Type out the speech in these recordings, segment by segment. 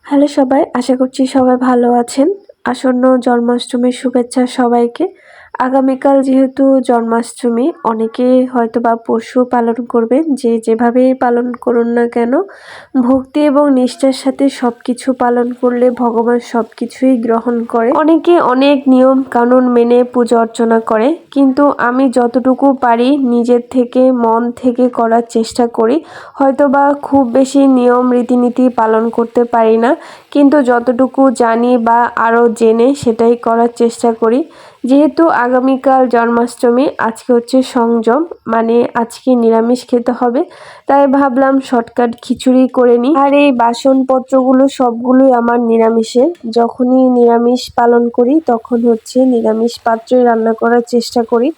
Hello সবাই, আশা করছি সবাই ভালো আছেন। আসন্ন জন্মাষ্টমীর শুভেচ্ছা সবাইকে। আগামীকাল যেহেতু জন্মাষ্টমী, অনেকে হয়তোবা পরশু পালন করবেন। যে যেভাবেই পালন করুন না কেন, ভক্তি এবং নিষ্ঠার সাথে সবকিছু পালন করলে ভগবান সবকিছুই গ্রহণ করে। অনেকে অনেক নিয়ম কানুন মেনে পূজা অর্চনা করে, কিন্তু আমি যতটুকু পারি নিজের থেকে মন থেকে করার চেষ্টা করি। হয়তোবা খুব বেশি নিয়ম রীতিনীতি পালন করতে পারি না, কিন্তু যতটুকু জানি বা আরও জেনে সেটাই করার চেষ্টা করি। যেহেতু আগামীকাল জন্মাষ্টমী, আজকে হচ্ছে সংযম, মানে আজকে নিরামিষ খেতে হবে, তাই ভাবলাম শর্টকাট খিচুড়ি করে নিই। আর এই বাসনপত্রগুলো সবগুলোই আমার নিরামিষের। যখনই নিরামিষ পালন করি তখন হচ্ছে নিরামিষ পাত্রে রান্না করার চেষ্টা করি।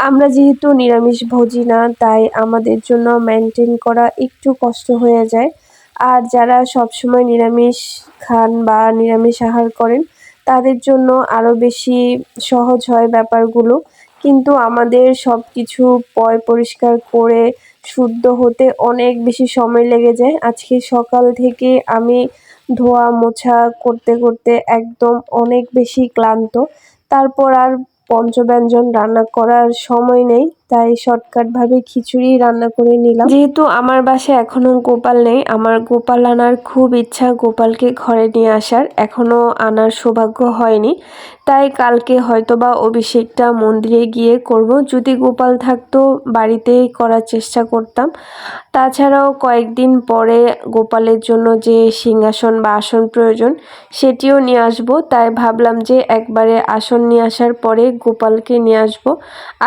আমরা যেহেতু নিরামিষ ভোজি না, তাই আমাদের জন্য মেনটেন করা একটু কষ্ট হয়ে যায়। আর যারা সবসময় নিরামিষ খান বা নিরামিষ আহার করেন, তাদের জন্য আরও বেশি সহজ হয় ব্যাপারগুলো। কিন্তু আমাদের সব কিছু পরিষ্কার করে শুদ্ধ হতে অনেক বেশি সময় লেগে যায়। আজকে সকাল থেকে আমি ধোয়া মোছা করতে করতে একদম অনেক বেশি ক্লান্ত। তারপর আর পঞ্চব্যঞ্জন রান্না করার সময় নেই, তাই শর্টকাটভাবে খিচুড়ি রান্না করে নিলাম। যেহেতু আমার বাসায় এখনো গোপাল নেই, আমার গোপাল আনার খুব ইচ্ছা, গোপালকে ঘরে নিয়ে আসার, এখনো আনার সৌভাগ্য হয়নি। তাই কালকে হয়তোবা অভিষেকটা মন্দিরে গিয়ে করব। যদি গোপাল থাকতো বাড়িতেই করার চেষ্টা করতাম। তাছাড়াও কয়েকদিন পরে গোপালের জন্য যে সিংহাসন বা আসন প্রয়োজন, সেটিও নিয়ে আসবো। তাই ভাবলাম যে একবারে আসন নিয়ে আসার পরে গোপালকে নিয়ে আসবো।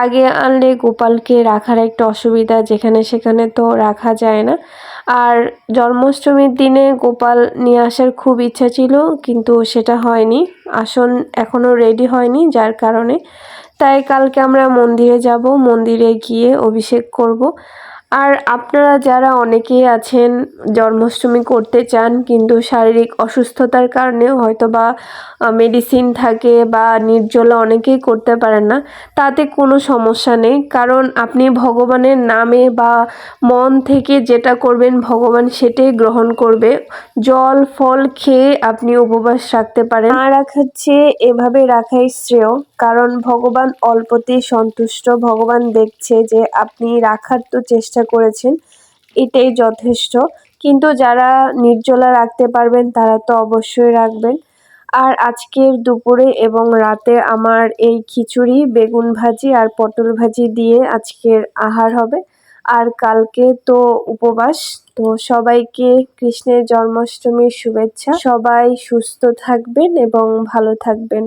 আগে আনলে গোপালকে রাখার একটা অসুবিধা, যেখানে সেখানে তো রাখা যায় না। আর জন্মাষ্টমীর দিনে গোপাল নিয়ে আসার খুব ইচ্ছা ছিল, কিন্তু সেটা হয়নি। আসন এখনও রেডি হয়নি, যার কারণে। তাই কালকে আমরা মন্দিরে যাব, মন্দিরে গিয়ে অভিষেক করব। আর আপনারা যারা অনেকেই আছেন জন্মাষ্টমী করতে চান, কিন্তু শারীরিক অসুস্থতার কারণে হয়তো বা মেডিসিন থাকে বা নির্জলা অনেকেই করতে পারেন না, তাতে কোনো সমস্যা নেই। কারণ আপনি ভগবানের নামে বা মন থেকে যেটা করবেন ভগবান সেটাই গ্রহণ করবে। জল ফল খেয়ে আপনি উপবাস রাখতে পারেন, না রাখার চেয়ে এভাবে রাখাই শ্রেয়। কারণ ভগবান অল্পতেই সন্তুষ্ট। ভগবান দেখছে যে আপনি রাখার তো চেষ্টা করেছেন, এটাই যথেষ্ট। কিন্তু যারা নির্জলা রাখতে পারবেন তারা তো অবশ্যই রাখবেন। আর আজকের দুপুরে এবং রাতে আমার এই খিচুড়ি, বেগুন ভাজি আর পটল ভাজি দিয়ে আজকের আহার হবে। আর কালকে তো উপবাস। তো সবাইকে কৃষ্ণের জন্মাষ্টমীর শুভেচ্ছা। সবাই সুস্থ থাকবেন এবং ভালো থাকবেন।